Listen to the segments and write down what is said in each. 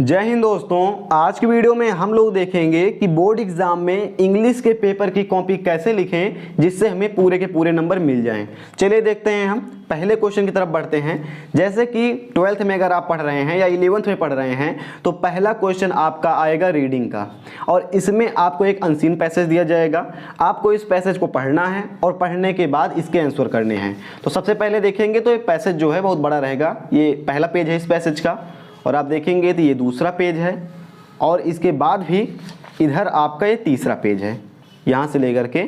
जय हिंद दोस्तों, आज की वीडियो में हम लोग देखेंगे कि बोर्ड एग्जाम में इंग्लिश के पेपर की कॉपी कैसे लिखें जिससे हमें पूरे के पूरे नंबर मिल जाएं। चलिए देखते हैं, हम पहले क्वेश्चन की तरफ बढ़ते हैं। जैसे कि 12th में अगर आप पढ़ रहे हैं या 11th में पढ़ रहे हैं तो पहला क्वेश्चन आपका आएगा रीडिंग का, और इसमें आपको एक अनसीन पैसेज दिया जाएगा। आपको इस पैसेज को पढ़ना है और पढ़ने के बाद इसके आंसर करने हैं। तो सबसे पहले देखेंगे तो ये पैसेज जो है बहुत बड़ा रहेगा। ये पहला पेज है इस पैसेज का, और आप देखेंगे तो ये दूसरा पेज है, और इसके बाद भी इधर आपका ये तीसरा पेज है। यहाँ से लेकर के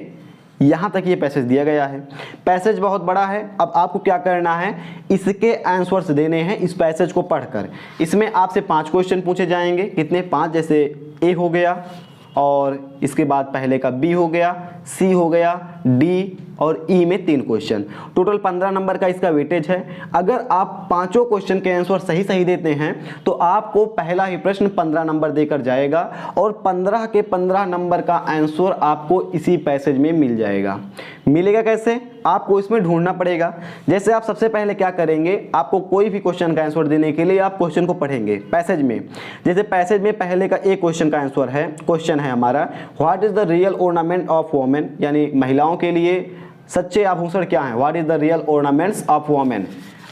यहाँ तक ये पैसेज दिया गया है। पैसेज बहुत बड़ा है। अब आपको क्या करना है, इसके आंसर्स देने हैं इस पैसेज को पढ़कर। इसमें आपसे 5 क्वेश्चन पूछे जाएंगे। कितने? 5। जैसे ए हो गया, और इसके बाद पहले का बी हो गया, सी हो गया, डी और ई में 3 क्वेश्चन। टोटल 15 नंबर का इसका वेटेज है। अगर आप 5 क्वेश्चन के आंसर सही देते हैं तो आपको पहला ही प्रश्न 15 नंबर देकर जाएगा, और 15 के 15 नंबर का आंसर आपको इसी पैसेज में मिल जाएगा। मिलेगा कैसे? आपको इसमें ढूंढना पड़ेगा। जैसे आप सबसे पहले क्या करेंगे, आपको कोई भी क्वेश्चन का आंसर देने के लिए आप क्वेश्चन को पढ़ेंगे पैसेज में। जैसे पैसेज में पहले का एक क्वेश्चन का आंसर है, क्वेश्चन है हमारा, what is the real ornament of women, यानी महिलाओं के लिए सच्चे आभूषण क्या हैं। What is the real ornaments of women.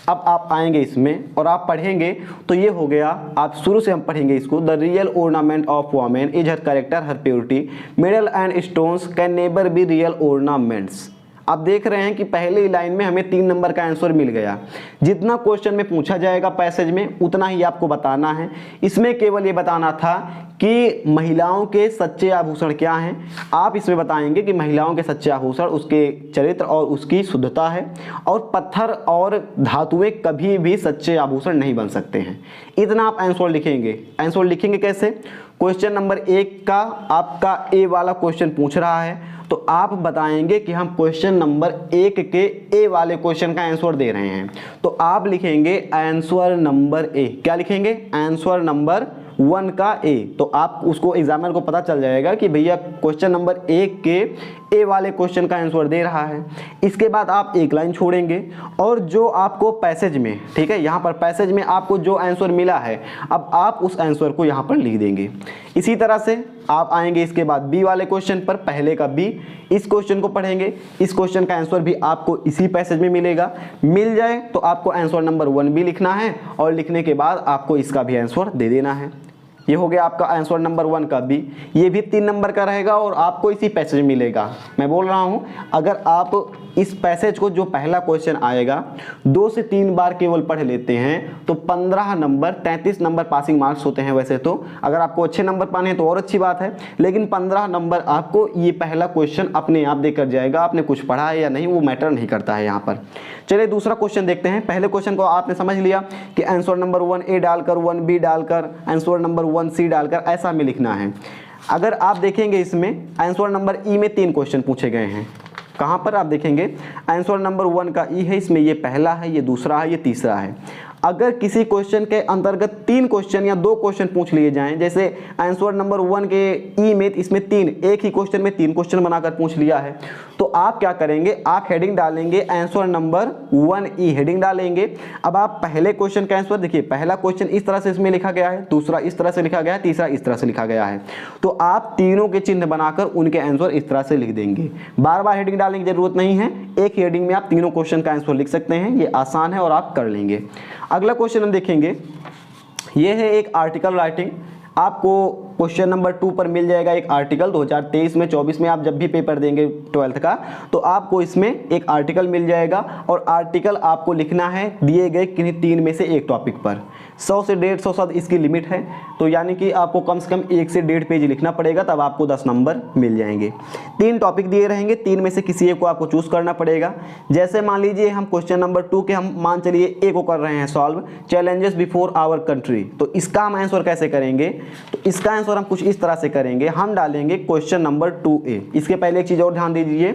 अब आप आएंगे इसमें और आप पढ़ेंगे तो ये हो गया, आप शुरू से हम पढ़ेंगे इसको। The real ornament of women is her character, her purity, medal and stones can never be real ornaments. आप देख रहे हैं कि पहले लाइन में हमें 3 नंबर का आंसर मिल गया। जितना क्वेश्चन में पूछा जाएगा पैसेज में उतना ही आपको बताना है। इसमें केवल ये बताना था कि महिलाओं के सच्चे आभूषण क्या हैं। आप इसमें बताएंगे कि महिलाओं के सच्चे आभूषण उसके चरित्र और उसकी शुद्धता है, और पत्थर और धातुएं कभी भी सच्चे आभूषण नहीं बन सकते हैं। इतना आप आंसर लिखेंगे। आंसर लिखेंगे कैसे? क्वेश्चन नंबर 1 का आपका ए वाला क्वेश्चन पूछ रहा है, तो आप बताएंगे कि हम क्वेश्चन नंबर 1 के ए वाले क्वेश्चन का आंसर दे रहे हैं। तो आप लिखेंगे आंसर नंबर ए। क्या लिखेंगे? आंसर नंबर 1 का ए। तो आप उसको एग्जामिनर को पता चल जाएगा कि भैया क्वेश्चन नंबर 1 के ए वाले क्वेश्चन का आंसर दे रहा है। इसके बाद आप एक लाइन छोड़ेंगे, और जो आपको पैसेज में, ठीक है, यहाँ पर पैसेज में आपको जो आंसर मिला है, अब आप उस आंसर को यहाँ पर लिख देंगे। इसी तरह से आप आएंगे इसके बाद बी वाले क्वेश्चन पर, पहले का बी, इस क्वेश्चन को पढ़ेंगे। इस क्वेश्चन का आंसर भी आपको इसी पैसेज में मिलेगा। मिल जाए तो आपको आंसर नंबर 1 भी लिखना है, और लिखने के बाद आपको इसका भी आंसर दे देना है। ये हो गया आपका आंसर नंबर 1 का बी। ये भी 3 नंबर का रहेगा और आपको इसी पैसेज में मिलेगा। मैं बोल रहा हूँ, अगर आप इस पैसेज को, जो पहला क्वेश्चन आएगा, 2 से 3 बार केवल पढ़ लेते हैं तो 15 नंबर, 33 नंबर पासिंग मार्क्स होते हैं वैसे तो। अगर आपको अच्छे नंबर पाने हैं तो और अच्छी बात है, लेकिन 15 नंबर आपको ये पहला क्वेश्चन अपने आप देकर जाएगा। आपने कुछ पढ़ा है या नहीं वो मैटर नहीं करता है यहाँ पर। चलिए दूसरा क्वेश्चन देखते हैं। पहले क्वेश्चन को आपने समझ लिया कि आंसर नंबर 1 ए डालकर, 1 बी डालकर, आंसर नंबर 1 सी डालकर ऐसा हमें लिखना है। अगर आप देखेंगे इसमें आंसर नंबर ई में 3 क्वेश्चन पूछे गए हैं। कहाँ पर? आप देखेंगे आंसर नंबर 1 का ई है, इसमें ये पहला है, ये दूसरा है, ये तीसरा है। अगर किसी क्वेश्चन के अंतर्गत 3 क्वेश्चन या 2 क्वेश्चन पूछ लिए जाएं, जैसे आंसर नंबर 1 के ई में इसमें 3, एक ही क्वेश्चन में 3 क्वेश्चन बनाकर पूछ लिया है, तो आप क्या करेंगे, आप हेडिंग डालेंगे आंसर नंबर 1 ई हेडिंग डालेंगे। अब आप पहले क्वेश्चन का आंसर देखिए, पहला क्वेश्चन इस तरह से इसमें लिखा गया है, दूसरा इस तरह से लिखा गया है, तीसरा इस तरह से लिखा गया है। तो आप तीनों के चिन्ह बनाकर उनके आंसर इस तरह से लिख देंगे। बार बार हेडिंग डालने की जरूरत नहीं है, एक हेडिंग में आप तीनों क्वेश्चन का आंसर लिख सकते हैं। ये आसान है और आप कर लेंगे। अगला क्वेश्चन हम देखेंगे, ये है एक आर्टिकल राइटिंग। आपको क्वेश्चन नंबर 2 पर मिल जाएगा एक आर्टिकल। 2023 में 24 में आप जब भी पेपर देंगे 12th का, तो आपको इसमें एक आर्टिकल मिल जाएगा, और आर्टिकल आपको लिखना है दिए गए किन्हीं 3 में से एक टॉपिक पर। 100 से 150 शब्द इसकी लिमिट है, तो यानी कि आपको कम से कम 1 से 1.5 पेज लिखना पड़ेगा, तब आपको 10 नंबर मिल जाएंगे। 3 टॉपिक दिए रहेंगे, 3 में से किसी एक को आपको चूज करना पड़ेगा। जैसे मान लीजिए हम क्वेश्चन नंबर 2 के, हम मान चलिए ए को कर रहे हैं solve, challenges before our country. तो इसका हम आंसर कैसे करेंगे? तो इसका आंसर हम कुछ इस तरह से करेंगे, हम डालेंगे क्वेश्चन नंबर 2A। इसके पहले एक चीज और ध्यान दीजिए,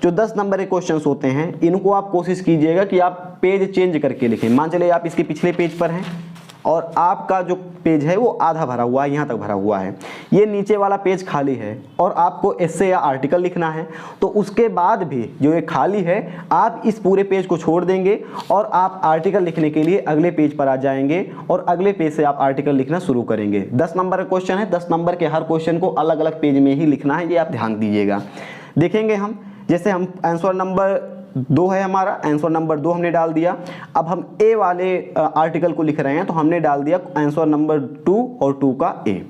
जो 10 नंबर के क्वेश्चंस होते हैं, इनको आप कोशिश कीजिएगा कि आप पेज चेंज करके लिखें। मान चलिए आप इसके पिछले पेज पर हैं, और आपका जो पेज है वो आधा भरा हुआ है, यहाँ तक भरा हुआ है, ये नीचे वाला पेज खाली है और आपको एस्से या आर्टिकल लिखना है, तो उसके बाद भी जो ये खाली है आप इस पूरे पेज को छोड़ देंगे और आप आर्टिकल लिखने के लिए अगले पेज पर आ जाएंगे और अगले पेज से आप आर्टिकल लिखना शुरू करेंगे। 10 नंबर का क्वेश्चन है, 10 नंबर के हर क्वेश्चन को अलग अलग पेज में ही लिखना है, ये आप ध्यान दीजिएगा। देखेंगे हम, जैसे हम आंसर नंबर 2 है हमारा, आंसर नंबर 2 हमने डाल दिया। अब हम ए वाले आर्टिकल को लिख रहे हैं तो हमने डाल दिया आंसर नंबर 2 और 2 का ए।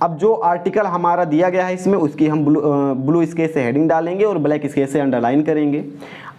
अब जो आर्टिकल हमारा दिया गया है इसमें उसकी हम ब्लू स्केच से हेडिंग डालेंगे और ब्लैक स्केच से अंडरलाइन करेंगे।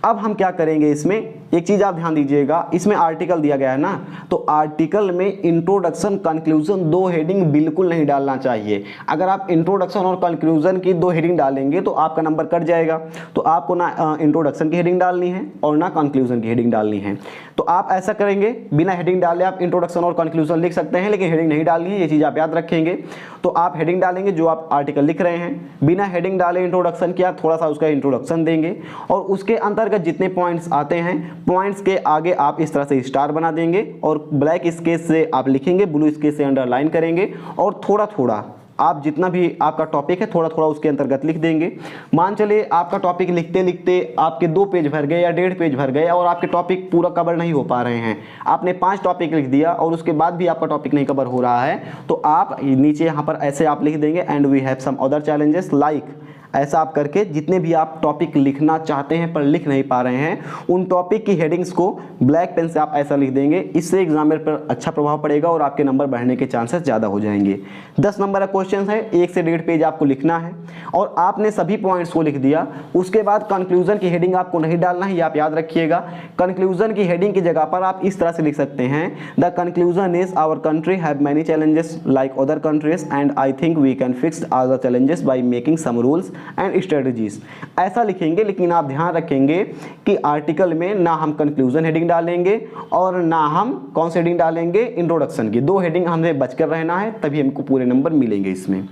अब हम क्या करेंगे, इसमें एक चीज़ आप ध्यान दीजिएगा, इसमें आर्टिकल दिया गया है ना, तो आर्टिकल में इंट्रोडक्शन कंक्लूजन 2 हेडिंग बिल्कुल नहीं डालना चाहिए। अगर आप इंट्रोडक्शन और कंक्लूजन की 2 हेडिंग डालेंगे तो आपका नंबर कट जाएगा। तो आपको ना इंट्रोडक्शन की हेडिंग डालनी है और ना कंक्लूजन की हेडिंग डालनी है। तो आप ऐसा करेंगे, बिना हेडिंग डाले आप इंट्रोडक्शन और कंक्लूजन लिख सकते हैं, लेकिन हेडिंग नहीं डालनी है, ये चीज़ आप याद रखेंगे। तो आप हेडिंग डालेंगे जो आप आर्टिकल लिख रहे हैं, बिना हेडिंग डाले इंट्रोडक्शन किया, थोड़ा सा उसका इंट्रोडक्शन देंगे और उसके अंतर्गत जितने पॉइंट्स आते हैं, पॉइंट्स के आगे आप इस तरह से स्टार बना देंगे और ब्लैक स्केच से आप लिखेंगे, ब्लू स्केच से अंडरलाइन करेंगे और थोड़ा थोड़ा आप जितना भी आपका टॉपिक है थोड़ा थोड़ा उसके अंतर्गत लिख देंगे। मान चले आपका टॉपिक लिखते लिखते आपके 2 पेज भर गए या 1.5 पेज भर गए और आपके टॉपिक पूरा कवर नहीं हो पा रहे हैं, आपने 5 टॉपिक लिख दिया और उसके बाद भी आपका टॉपिक नहीं कवर हो रहा है, तो आप नीचे यहाँ पर ऐसे आप लिख देंगे and we have some other challenges like, ऐसा आप करके जितने भी आप टॉपिक लिखना चाहते हैं पर लिख नहीं पा रहे हैं उन टॉपिक की हेडिंग्स को ब्लैक पेन से आप ऐसा लिख देंगे। इससे एग्जामिनर पर अच्छा प्रभाव पड़ेगा और आपके नंबर बढ़ने के चांसेस ज़्यादा हो जाएंगे। 10 नंबर का क्वेश्चन है, 1 से 1.5 पेज आपको लिखना है और आपने सभी पॉइंट्स को लिख दिया। उसके बाद कंक्लूजन की हेडिंग आपको नहीं डालना है, ये आप याद रखिएगा। कंक्लूजन की हेडिंग की जगह पर आप इस तरह से लिख सकते हैं, the conclusion is our country have many challenges like other countries and I think we can fix all the challenges by making some rules and strategies, ऐसा लिखेंगे। लेकिन आप ध्यान रखेंगे कि आर्टिकल में ना हम कंक्लूजन हेडिंग डालेंगे और ना हम कौन सी हेडिंग डालेंगे, इंट्रोडक्शन की। 2 हेडिंग हमें बचकर रहना है, तभी हमको पूरे नंबर मिलेंगे इसमें।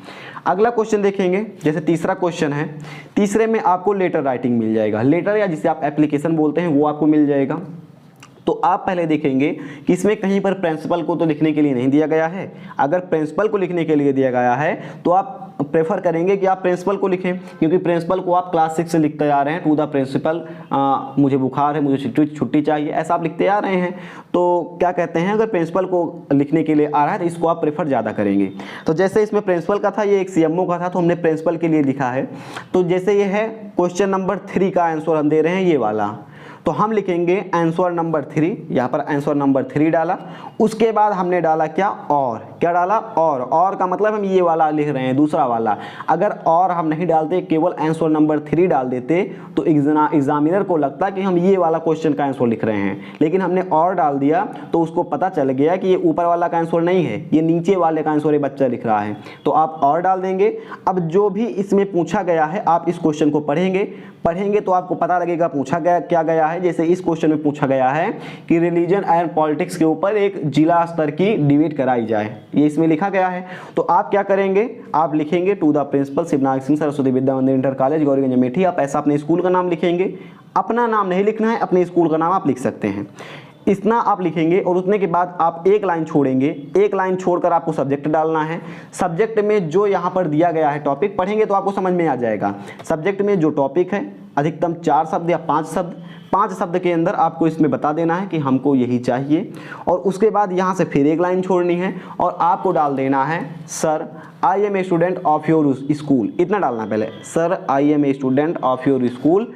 अगला क्वेश्चन देखेंगे, जैसे तीसरा क्वेश्चन है, तीसरे में आपको लेटर राइटिंग मिल जाएगा, लेटर या जिसे आप एप्लीकेशन बोलते हैं वो आपको मिल जाएगा। तो आप पहले देखेंगे कि इसमें कहीं पर प्रिंसिपल को तो लिखने के लिए नहीं दिया गया है। अगर प्रिंसिपल को लिखने के लिए दिया गया है तो आप प्रेफर करेंगे कि आप प्रिंसिपल को लिखें, क्योंकि प्रिंसिपल को आप क्लास 6 से लिखते आ रहे हैं, टू द प्रिंसिपल मुझे बुखार है, मुझे छुट्टी चाहिए, ऐसा आप लिखते आ रहे हैं। तो क्या कहते हैं, अगर प्रिंसिपल को लिखने के लिए आ रहा है तो इसको आप प्रेफर ज़्यादा करेंगे। तो जैसे इसमें प्रिंसिपल का था, ये एक सीएमओ का था, तो हमने प्रिंसिपल के लिए लिखा है। तो जैसे ये है क्वेश्चन नंबर 3 का आंसर हम दे रहे हैं ये वाला, तो हम लिखेंगे आंसर नंबर 3, यहाँ पर आंसर नंबर 3 डाला। उसके बाद हमने डाला क्या, और क्या डाला, और का मतलब हम ये वाला लिख रहे हैं, दूसरा वाला। अगर और हम नहीं डालते, केवल आंसर नंबर 3 डाल देते तो एग्जामिनर को लगता कि हम ये वाला क्वेश्चन का आंसर लिख रहे हैं, लेकिन हमने और डाल दिया तो उसको पता चल गया कि ये ऊपर वाला का आंसर नहीं है, ये नीचे वाले का आंसर ये बच्चा लिख रहा है, तो आप और डाल देंगे। अब जो भी इसमें पूछा गया है आप इस क्वेश्चन को पढ़ेंगे तो आपको पता लगेगा पूछा गया क्या गया है। जैसे इस क्वेश्चन में पूछा गया है कि रिलीजन एंड पॉलिटिक्स के ऊपर एक जिला स्तर की डिबेट कराई जाए, ये इसमें लिखा गया है। तो आप क्या करेंगे, आप लिखेंगे to the principal Shivnag Singh Saraswati Vidya Mandir inter college Gauriganj Amethi. आप ऐसा अपने स्कूल का नाम लिखेंगे, अपना नाम नहीं लिखना है, अपने स्कूल का नाम आप लिख सकते हैं, इतना आप लिखेंगे। और उतने के बाद आप एक लाइन छोड़ेंगे, एक लाइन छोड़कर आपको सब्जेक्ट डालना है। सब्जेक्ट में जो यहाँ पर दिया गया है टॉपिक, पढ़ेंगे तो आपको समझ में आ जाएगा। सब्जेक्ट में जो टॉपिक है अधिकतम 4 शब्द या 5 शब्द, 5 शब्द के अंदर आपको इसमें बता देना है कि हमको यही चाहिए। और उसके बाद यहाँ से फिर एक लाइन छोड़नी है और आपको डाल देना है sir I am a student of your school, इतना डालना है पहले, sir I am a student of your school.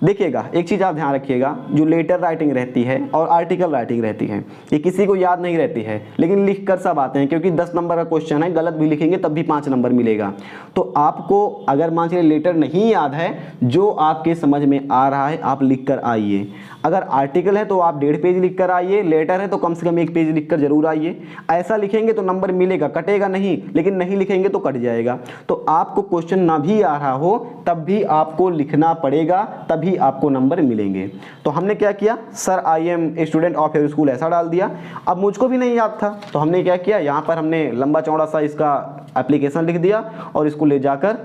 देखिएगा एक चीज़ आप ध्यान रखिएगा, जो लेटर राइटिंग रहती है और आर्टिकल राइटिंग रहती है ये किसी को याद नहीं रहती है, लेकिन लिख कर सब आते हैं, क्योंकि 10 नंबर का क्वेश्चन है, गलत भी लिखेंगे तब भी 5 नंबर मिलेगा। तो आपको अगर मान चलिए लेटर नहीं याद है, जो आपके समझ में आ रहा है आप लिख कर आइए। अगर आर्टिकल है तो आप 1.5 पेज लिख कर आइए, लेटर है तो कम से कम 1 पेज लिख कर जरूर आइए। ऐसा लिखेंगे तो नंबर मिलेगा, कटेगा नहीं, लेकिन नहीं लिखेंगे तो कट जाएगा। तो आपको क्वेश्चन ना भी आ रहा हो तब भी आपको लिखना पड़ेगा, तभी आपको नंबर मिलेंगे। तो हमने क्या किया, sir I am a student of your school ऐसा डाल दिया। अब मुझको भी नहीं याद था तो हमने क्या किया, यहाँ पर हमने लंबा चौड़ा सा इसका एप्लीकेशन लिख दिया और इसको ले जाकर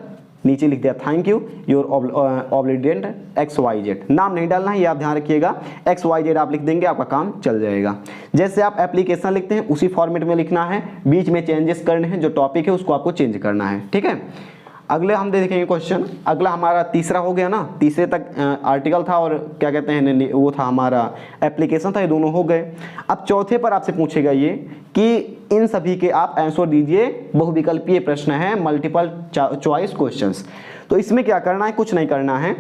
नीचे लिख दिया थैंक यू योर ऑब्लिडियंट XYZ। नाम नहीं डालना है, ये आप ध्यान रखिएगा, XYZ आप लिख देंगे, आपका काम चल जाएगा। जैसे आप एप्लीकेशन लिखते हैं उसी फॉर्मेट में लिखना है, बीच में चेंजेस करने हैं, जो टॉपिक है उसको आपको चेंज करना है, ठीक है। अगले हम देखेंगे क्वेश्चन, अगला हमारा तीसरा हो गया ना, तीसरे तक आर्टिकल था और क्या कहते हैं वो था हमारा एप्लीकेशन था, ये दोनों हो गए। अब चौथे पर आपसे पूछेगा ये कि इन सभी के आप आंसर दीजिए, बहुविकल्पीय प्रश्न है, मल्टीपल चॉइस क्वेश्चंस। तो इसमें क्या करना है, कुछ नहीं करना है।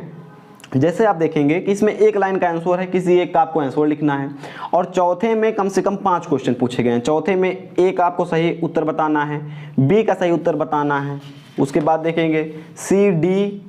जैसे आप देखेंगे कि इसमें एक लाइन का आंसर है, किसी एक का आपको आंसर लिखना है, और चौथे में कम से कम 5 क्वेश्चन पूछे गए हैं। चौथे में एक आपको सही उत्तर बताना है, बी का सही उत्तर बताना है, उसके बाद देखेंगे सी डी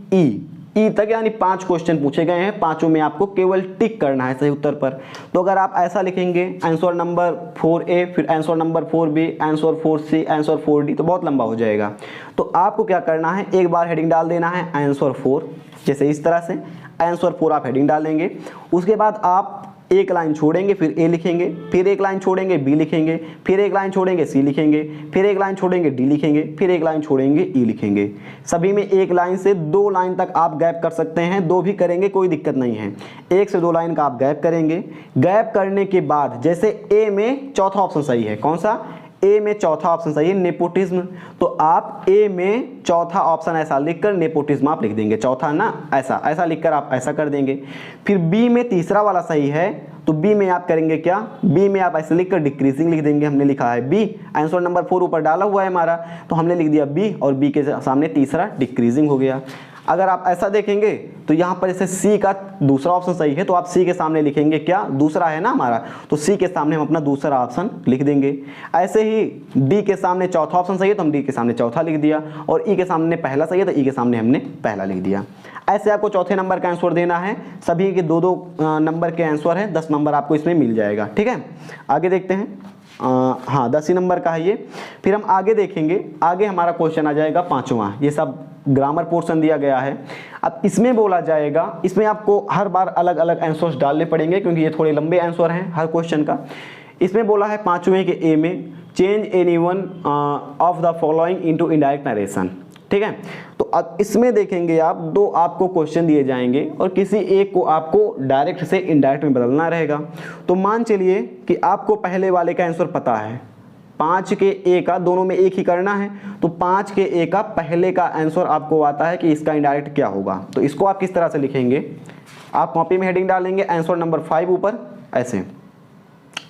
ई तक, यानी 5 क्वेश्चन पूछे गए हैं, पांचों में आपको केवल टिक करना है सही उत्तर पर। तो अगर आप ऐसा लिखेंगे आंसर नंबर 4A, फिर answer number 4B, answer 4C, answer 4D, तो बहुत लंबा हो जाएगा। तो आपको क्या करना है, एक बार हेडिंग डाल देना है आंसर 4, जैसे इस तरह से आंसर 4 आप हेडिंग डालेंगे। उसके बाद आप एक लाइन छोड़ेंगे, फिर ए लिखेंगे, फिर एक लाइन छोड़ेंगे बी लिखेंगे, फिर एक लाइन छोड़ेंगे सी लिखेंगे, फिर एक लाइन छोड़ेंगे डी लिखेंगे, फिर एक लाइन छोड़ेंगे ई लिखेंगे। सभी में एक लाइन से 2 लाइन तक आप गैप कर सकते हैं, 2 भी करेंगे कोई दिक्कत नहीं है। 1 से 2 लाइन का आप गैप करेंगे। गैप करने के बाद जैसे ए में चौथा ऑप्शन सही है, कौन सा, ए में चौथा ऑप्शन सही है नेपोटिज्म, तो आप ए में चौथा ऑप्शन ऐसा लिखकर नेपोटिज्म आप लिख देंगे, चौथा ना ऐसा लिखकर आप ऐसा कर देंगे। फिर बी में तीसरा वाला सही है, तो बी में आप करेंगे क्या, बी में आप ऐसे लिखकर डिक्रीजिंग लिख देंगे। हमने लिखा है बी, आंसर नंबर 4 ऊपर डाला हुआ है हमारा, तो हमने लिख दिया बी, और बी के सामने तीसरा डिक्रीजिंग हो गया। अगर आप ऐसा देखेंगे तो यहाँ पर जैसे सी का दूसरा ऑप्शन सही है, तो आप सी के सामने लिखेंगे क्या, दूसरा है ना हमारा, तो सी के सामने हम अपना दूसरा ऑप्शन लिख देंगे। ऐसे ही डी के सामने चौथा ऑप्शन सही है, तो हम डी के सामने चौथा लिख दिया, और ई के सामने पहला सही है, तो ई के सामने हमने पहला लिख दिया। ऐसे आपको चौथे नंबर का आंसर देना है, सभी के 2-2 नंबर के आंसर है, 10 नंबर आपको इसमें मिल जाएगा, ठीक है। आगे देखते हैं, हाँ 10 ही नंबर का है ये। फिर हम आगे देखेंगे, आगे हमारा क्वेश्चन आ जाएगा 5वां, ये सब ग्रामर पोर्शन दिया गया है। अब इसमें बोला जाएगा, इसमें आपको हर बार अलग अलग आंसर्स डालने पड़ेंगे, क्योंकि ये थोड़े लंबे आंसर हैं हर क्वेश्चन का। इसमें बोला है 5वें के ए में, change any one of the following into indirect narration, ठीक है। तो अब इसमें देखेंगे आप 2 आपको क्वेश्चन दिए जाएंगे, और किसी एक को आपको डायरेक्ट से इनडायरेक्ट में बदलना रहेगा। तो मान चलिए कि आपको पहले वाले का आंसर पता है, 5 के ए का, दोनों में एक ही करना है, तो 5 के ए का पहले का आंसर आपको आता है कि इसका इनडायरेक्ट क्या होगा। तो इसको आप किस तरह से लिखेंगे, आप कॉपी में हेडिंग डालेंगे आंसर नंबर 5 ऊपर, ऐसे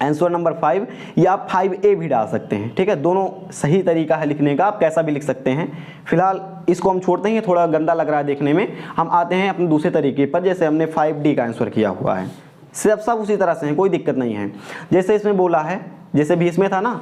आंसर नंबर 5, या आप 5A भी डाल सकते हैं, ठीक है। दोनों सही तरीका है लिखने का, आप कैसा भी लिख सकते हैं। फिलहाल इसको हम छोड़ते हैं, थोड़ा गंदा लग रहा है देखने में। हम आते हैं अपने दूसरे तरीके पर, जैसे हमने 5D का आंसर किया हुआ है, सब उसी तरह से है, कोई दिक्कत नहीं है। जैसे इसमें बोला है, जैसे भी इसमें था ना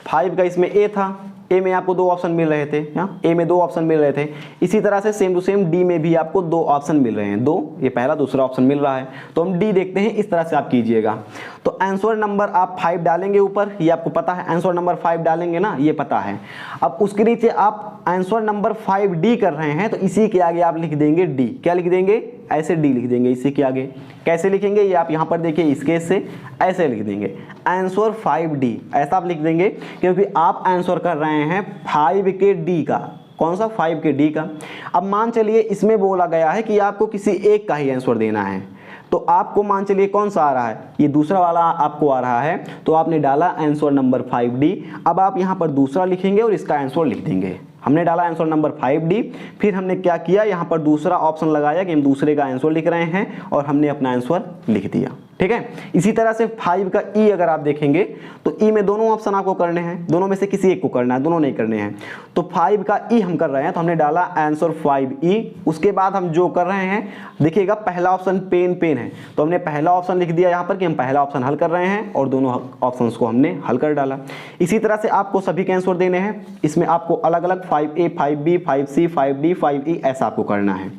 5 का, इसमें ए था, ए में आपको 2 ऑप्शन मिल रहे थे, ए में 2 ऑप्शन मिल रहे थे। इसी तरह से सेम टू सेम डी में भी आपको 2 ऑप्शन मिल रहे हैं, 2, ये पहला दूसरा ऑप्शन मिल रहा है, तो हम डी देखते हैं, इस तरह से आप कीजिएगा। तो आंसर नंबर आप 5 डालेंगे ऊपर, ये आपको पता है, आंसर नंबर 5 डालेंगे ना, ये पता है। अब उसके नीचे आप आंसर नंबर 5D कर रहे हैं, तो इसी के आगे आप लिख देंगे डी, क्या लिख देंगे, ऐसे डी लिख देंगे इसी के आगे। कैसे लिखेंगे ये आप यहाँ पर देखिए, इसके से ऐसे लिख देंगे आंसर 5D, ऐसा आप लिख देंगे, क्योंकि आप आंसर कर रहे हैं 5 के डी का, कौन सा, 5 के डी का। अब मान चलिए इसमें बोला गया है कि आपको किसी एक का ही आंसर देना है, तो आपको मान चलिए कौन सा आ रहा है, ये दूसरा वाला आपको आ रहा है, तो आपने डाला आंसर नंबर 5D। अब आप यहाँ पर दूसरा लिखेंगे और इसका आंसर लिख देंगे। हमने डाला आंसर नंबर 5D, फिर हमने क्या किया, यहाँ पर दूसरा ऑप्शन लगाया कि हम दूसरे का आंसर लिख रहे हैं, और हमने अपना आंसर लिख दिया, ठीक है। इसी तरह से 5 का ई अगर आप देखेंगे, तो ई में दोनों ऑप्शन आपको करने हैं, दोनों में से किसी एक को करना है, दोनों नहीं करने हैं। तो 5 का ई हम कर रहे हैं, तो हमने डाला आंसर 5E। उसके बाद हम जो कर रहे हैं, देखिएगा पहला ऑप्शन पेन है, तो हमने पहला ऑप्शन लिख दिया यहाँ पर कि हम पहला ऑप्शन हल कर रहे हैं, और दोनों ऑप्शन को हमने हल कर डाला। इसी तरह से आपको सभी के आंसर देने हैं, इसमें आपको अलग अलग 5A, 5B, 5C, 5D, 5E ऐसा आपको करना है।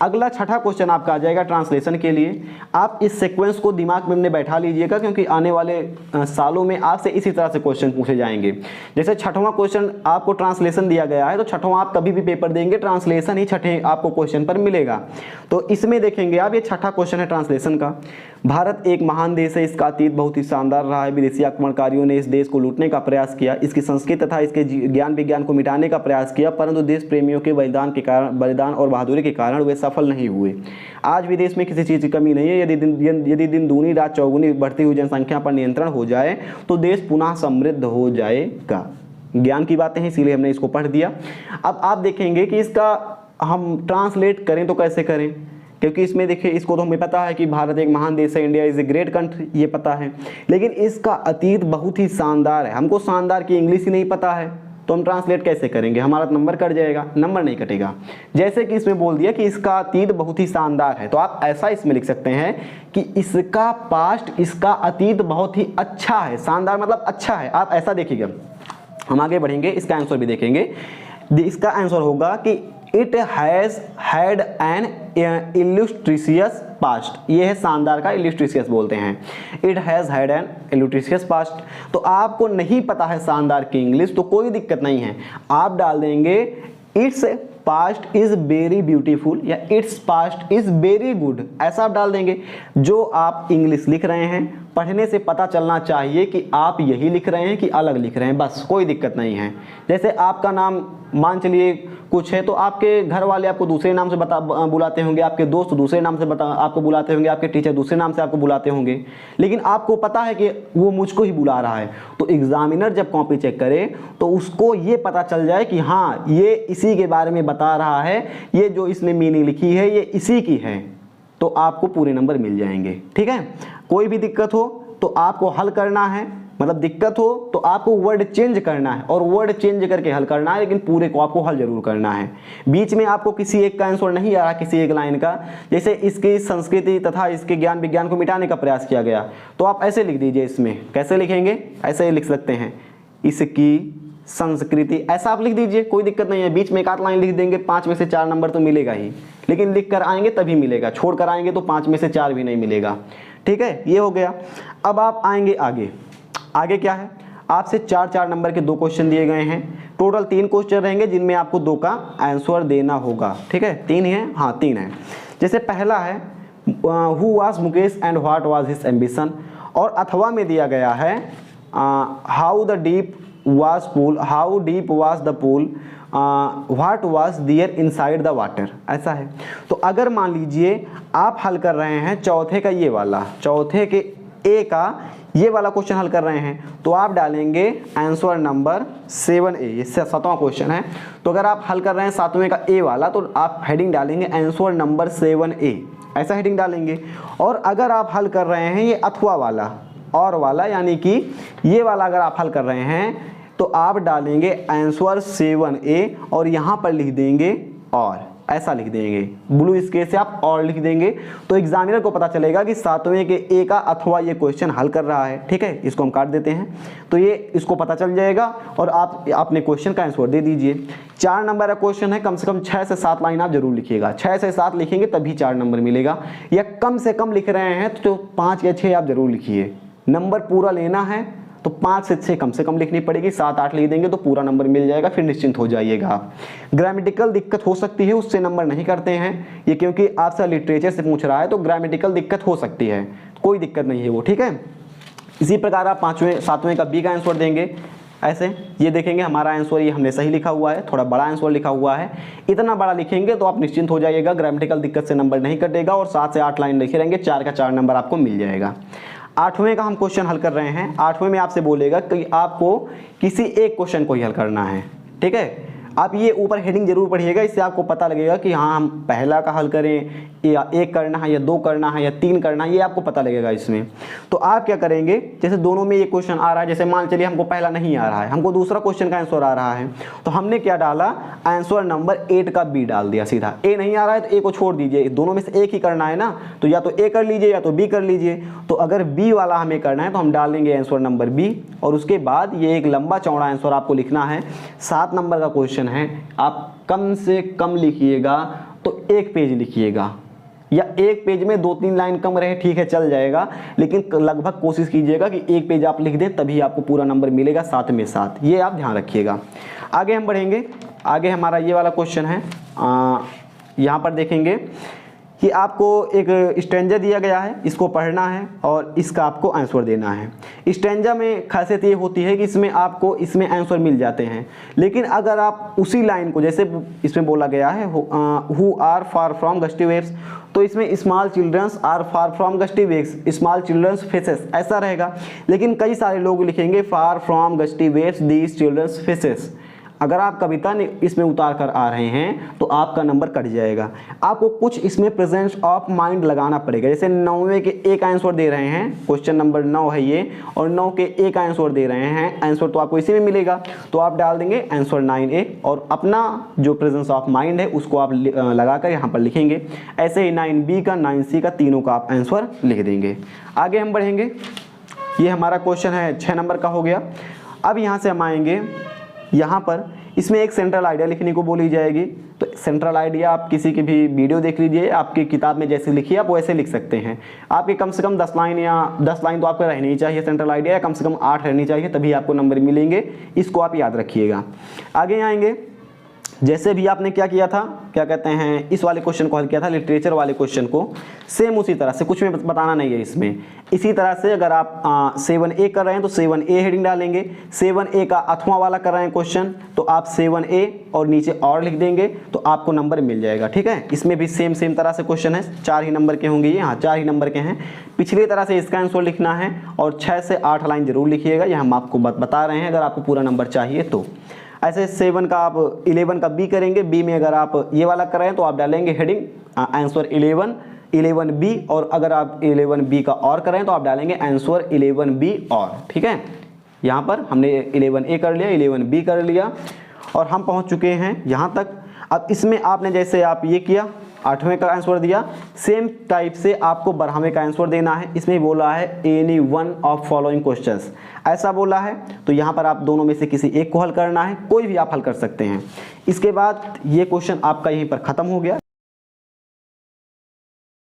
अगला 6ठा क्वेश्चन आपका आ जाएगा ट्रांसलेशन के लिए। आप इस सीक्वेंस को दिमाग में अपने बैठा लीजिएगा, क्योंकि आने वाले सालों में आपसे इसी तरह से क्वेश्चन पूछे जाएंगे। जैसे 6वां क्वेश्चन आपको ट्रांसलेशन दिया गया है, तो 6वां आप कभी भी पेपर देंगे ट्रांसलेशन ही 6ठे आपको क्वेश्चन पर मिलेगा। तो इसमें देखेंगे आप, ये 6ठा क्वेश्चन है ट्रांसलेशन का। भारत एक महान देश है, इसका अतीत बहुत ही शानदार रहा है। विदेशी आक्रमणकारियों ने इस देश को लूटने का प्रयास किया, इसकी संस्कृति तथा इसके ज्ञान विज्ञान को मिटाने का प्रयास किया, परंतु देश प्रेमियों के बलिदान और बहादुरी के कारण वे सफल नहीं हुए। आज भी देश में किसी चीज़ की कमी नहीं है। यदि दिन दूनी रात चौगुनी बढ़ती हुई जनसंख्या पर नियंत्रण हो जाए तो देश पुनः समृद्ध हो जाएगा। ज्ञान की बातें हैं, इसीलिए हमने इसको पढ़ दिया। अब आप देखेंगे कि इसका हम ट्रांसलेट करें तो कैसे करें, क्योंकि इसमें देखिए इसको तो हमें पता है कि भारत एक महान देश है, India is a great country, ये पता है, लेकिन इसका अतीत बहुत ही शानदार है। हमको शानदार की इंग्लिश ही नहीं पता है तो हम ट्रांसलेट कैसे करेंगे, हमारा नंबर कट जाएगा, नंबर नहीं कटेगा। जैसे कि इसमें बोल दिया कि इसका अतीत बहुत ही शानदार है, तो आप ऐसा इसमें लिख सकते हैं कि इसका पास्ट, इसका अतीत बहुत ही अच्छा है। शानदार मतलब अच्छा है, आप ऐसा देखिएगा। हम आगे बढ़ेंगे, इसका आंसर भी देखेंगे। इसका आंसर होगा कि it has had an illustrious past. ये है शानदार का, इल्यूस्ट्रिशियस बोलते हैं। It has had an illustrious past. तो आपको नहीं पता है शानदार की इंग्लिश तो कोई दिक्कत नहीं है, आप डाल देंगे it's past is very beautiful या it's past is very good, ऐसा आप डाल देंगे। जो आप इंग्लिश लिख रहे हैं पढ़ने से पता चलना चाहिए कि आप यही लिख रहे हैं कि अलग लिख रहे हैं, बस, कोई दिक्कत नहीं है। जैसे आपका नाम मान चलिए कुछ है तो आपके घर वाले आपको दूसरे नाम से बुलाते होंगे, आपके दोस्त दूसरे नाम से आपको बुलाते होंगे, आपके टीचर दूसरे नाम से आपको बुलाते होंगे, लेकिन आपको पता है कि वो मुझको ही बुला रहा है। तो एग्जामिनर जब कॉपी चेक करे तो उसको ये पता चल जाए कि हाँ ये इसी के बारे में बता रहा है, ये जो इसने मीनिंग लिखी है ये इसी की है, तो आपको पूरे नंबर मिल जाएंगे। ठीक है, कोई भी दिक्कत हो तो आपको हल करना है, मतलब दिक्कत हो तो आपको वर्ड चेंज करना है और वर्ड चेंज करके हल करना है, लेकिन पूरे को आपको हल जरूर करना है। बीच में आपको किसी एक का आंसर नहीं आ रहा, किसी एक लाइन का, जैसे इसकी संस्कृति तथा इसके ज्ञान विज्ञान को मिटाने का प्रयास किया गया, तो आप ऐसे लिख दीजिए। इसमें कैसे लिखेंगे, ऐसे ही लिख सकते हैं, इसकी संस्कृति, ऐसा आप लिख दीजिए, कोई दिक्कत नहीं है। बीच में एक आध लाइन लिख देंगे, 5 में से 4 नंबर तो मिलेगा ही, लेकिन लिख कर आएंगे तभी मिलेगा, छोड़ कर आएंगे तो 5 में से 4 भी नहीं मिलेगा। ठीक है, ये हो गया। अब आप आएंगे आगे। आगे क्या है, आपसे 4-4 नंबर के 2 क्वेश्चन दिए गए हैं। टोटल 3 क्वेश्चन रहेंगे जिनमें आपको 2 का आंसर देना होगा। ठीक है, 3 है, हाँ 3 है। जैसे पहला है who was Mukesh and what was his ambition, और अथवा में दिया गया है how the deep was pool, how deep was the pool, what was there inside the water, ऐसा है। तो अगर मान लीजिए आप हल कर रहे हैं चौथे का ये वाला, चौथे के ए का ये वाला क्वेश्चन हल कर रहे हैं, तो आप डालेंगे आंसर नंबर 7A, ये 7वां क्वेश्चन है। तो अगर आप हल कर रहे हैं 7वें का ए वाला तो आप हेडिंग डालेंगे आंसर नंबर 7A, ऐसा हेडिंग डालेंगे। और अगर आप हल कर रहे हैं ये अथवा वाला और वाला, यानी कि ये वाला अगर आप हल कर रहे हैं तो आप डालेंगे आंसर 7A और यहाँ पर लिख देंगे और, ऐसा लिख देंगे, ब्लू स्केल से आप और लिख देंगे, तो एग्जामिनर को पता चलेगा कि 7वें के ए का अथवा ये क्वेश्चन हल कर रहा है। ठीक है, इसको हम काट देते हैं, तो ये इसको पता चल जाएगा और आप अपने क्वेश्चन का आंसर दे दीजिए। 4 नंबर का क्वेश्चन है, कम से कम 6 से 7 लाइन आप जरूर लिखिएगा। 6 से 7 लिखेंगे तभी 4 नंबर मिलेगा, या कम से कम लिख रहे हैं तो 5 या 6 आप जरूर लिखिए। नंबर पूरा लेना है तो 5 से 6 कम से कम लिखनी पड़ेगी, 7-8 लिख देंगे तो पूरा नंबर मिल जाएगा, फिर निश्चिंत हो जाइएगा। ग्रामेटिकल दिक्कत हो सकती है, उससे नंबर नहीं करते हैं ये, क्योंकि आपसे लिटरेचर से पूछ रहा है तो ग्रामेटिकल दिक्कत हो सकती है, कोई दिक्कत नहीं है वो। ठीक है, इसी प्रकार आप 5वें 7वें का बी का आंसर देंगे ऐसे। ये देखेंगे हमारा आंसर, ये हमने सही लिखा हुआ है, थोड़ा बड़ा आंसर लिखा हुआ है, इतना बड़ा लिखेंगे तो आप निश्चिंत हो जाइएगा, ग्रामेटिकल दिक्कत से नंबर नहीं कटेगा और 7 से 8 लाइन लिखे रहेंगे, 4 का 4 नंबर आपको मिल जाएगा। 8वें का हम क्वेश्चन हल कर रहे हैं। 8वें में आपसे बोलेगा कि आपको किसी एक क्वेश्चन को ही हल करना है। ठीक है, आप ये ऊपर हेडिंग जरूर पढ़िएगा, इससे आपको पता लगेगा कि हाँ हम पहला का हल करें या 1 करना है या 2 करना है या 3 करना है, ये आपको पता लगेगा इसमें। तो आप क्या करेंगे, जैसे दोनों में ये क्वेश्चन आ रहा है, जैसे मान चलिए हमको पहला नहीं आ रहा है, हमको दूसरा क्वेश्चन का आंसर आ रहा है, तो हमने क्या डाला, आंसर नंबर 8 का बी डाल दिया सीधा। ए नहीं आ रहा है तो ए को छोड़ दीजिए, दोनों में से एक ही करना है ना, तो या तो ए कर लीजिए या तो बी कर लीजिए। तो अगर बी वाला हमें करना है तो हम डालेंगे आंसर नंबर बी, और उसके बाद ये एक लंबा चौड़ा आंसर आपको लिखना है। 7 नंबर का क्वेश्चन है, आप कम से कम लिखिएगा तो 1 पेज लिखिएगा, या 1 पेज में 2-3 लाइन कम रहे ठीक है चल जाएगा, लेकिन लगभग कोशिश कीजिएगा कि 1 पेज आप लिख दें, तभी आपको पूरा नंबर मिलेगा 7 में 7, ये आप ध्यान रखिएगा। आगे हम बढ़ेंगे, आगे हमारा ये वाला क्वेश्चन है, यहाँ पर देखेंगे कि आपको एक स्टैंजा दिया गया है, इसको पढ़ना है और इसका आपको आंसर देना है। स्टैंजा में खासियत ये होती है कि इसमें आपको इसमें आंसर मिल जाते हैं, लेकिन अगर आप उसी लाइन को, जैसे इसमें बोला गया है who are far from gusty waves, तो इसमें small childrens are far from gusty waves, small childrens faces ऐसा रहेगा। लेकिन कई सारे लोग लिखेंगे far from gusty waves these childrens faces. अगर आप कविता इसमें उतार कर आ रहे हैं तो आपका नंबर कट जाएगा। आपको कुछ इसमें प्रेजेंस ऑफ माइंड लगाना पड़ेगा। जैसे 9वें के एक आंसर दे रहे हैं, क्वेश्चन नंबर 9 है ये, और 9 के एक आंसर दे रहे हैं, आंसर तो आपको इसी में मिलेगा, तो आप डाल देंगे आंसर 9A और अपना जो प्रेजेंस ऑफ माइंड है उसको आप लगाकर यहाँ पर लिखेंगे। ऐसे ही 9B का 9C का तीनों का आप आंसर लिख देंगे। आगे हम बढ़ेंगे। ये हमारा क्वेश्चन है 6 नंबर का हो गया। अब यहाँ से हम आएंगे, यहाँ पर इसमें एक सेंट्रल आइडिया लिखने को बोली जाएगी। तो सेंट्रल आइडिया आप किसी की भी वीडियो देख लीजिए, आपकी किताब में जैसे लिखी है आप वैसे लिख सकते हैं। आपके कम से कम 10 लाइन या 10 लाइन तो आपको रहनी ही चाहिए सेंट्रल आइडिया, या कम से कम 8 रहनी चाहिए, तभी आपको नंबर मिलेंगे। इसको आप याद रखिएगा। आगे आएंगे, जैसे भी आपने क्या किया था, क्या कहते हैं, इस वाले क्वेश्चन को हल किया था, लिटरेचर वाले क्वेश्चन को, सेम उसी तरह से, कुछ में बताना नहीं है इसमें। इसी तरह से अगर आप 7A कर रहे हैं तो 7A हेडिंग डालेंगे। 7A का 8वां वाला कर रहे हैं क्वेश्चन तो आप 7A और नीचे और लिख देंगे तो आपको नंबर मिल जाएगा। ठीक है, इसमें भी सेम तरह से क्वेश्चन है, 4 ही नंबर के होंगे ये, हाँ 4 ही नंबर के हैं। पिछली तरह से इसका आंसर लिखना है और 6 से 8 लाइन जरूर लिखिएगा, यह हम आपको बता रहे हैं अगर आपको पूरा नंबर चाहिए तो। ऐसे 7 का आप 11 का B करेंगे। B में अगर आप ये वाला कर रहे हैं तो आप डालेंगे हेडिंग आंसर 11B, और अगर आप 11B का और कर रहे हैं तो आप डालेंगे आंसर 11B और। ठीक है, यहाँ पर हमने 11A कर लिया, 11B कर लिया और हम पहुँच चुके हैं यहाँ तक। अब इसमें आपने जैसे आप ये किया, 8वें का आंसर दिया, सेम टाइप से आपको 12वें का आंसर देना है। इसमें बोला है any one of following questions, ऐसा बोला है, तो यहाँ पर आप दोनों में से किसी एक को हल करना है, कोई भी आप हल कर सकते हैं। इसके बाद ये क्वेश्चन आपका यहीं पर ख़त्म हो गया।